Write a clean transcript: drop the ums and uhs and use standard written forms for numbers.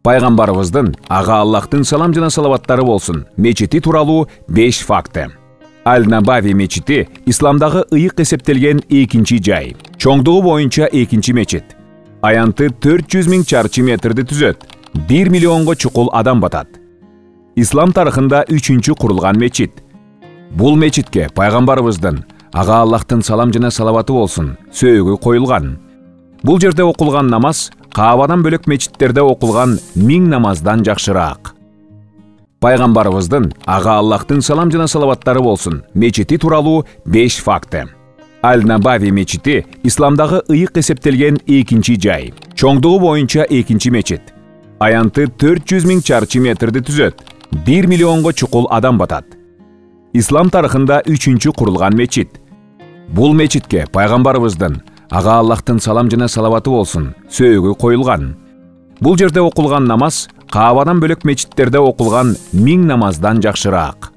Пайгамбарыбыздын ага Аллахтын салам жана салаваттары болсун мечити тууралуу 5 факты. Аль-Набави мечити исламдагы ыйык эсептелген экинчи жай. Чоңдугу боюнча экинчи мечит. Аянты 400 000 чарчы метрди түзөт. 1 миллионго чукул адам батат. Ислам тарыхында 3-чү курулган мечит. Бул мечитке пайгамбарыбыздын ага Аллахтын салам жана салаваты болсун сөөгү коюлган. Бул жерде окулган намаз Каабадан бөлөк мечиттерде окулган 1000 намаздан жакшыраак. Пайгамбарыбыздын ага Аллахтын салам жана салаваттары болсун мечити тууралуу 5 факты. Аль-Набави мечити исламдагы ыйык эсептелген экинчи жай. Чоңдугу боюнча экинчи мечит. Аянты 400 000 чарчы метрди түзөт. 1 миллионго чукул адам батат. Ислам тарыхында 3-чү курулган мечит. Бул мечитке пайгамбарыбыздын ага Аллахтын салам жана салаваты болсун сөөгү коюлган. Бул жерде окулган намаз Каабадан бөлөк мечиттерде окулган 1000 намаздан жакшыраак.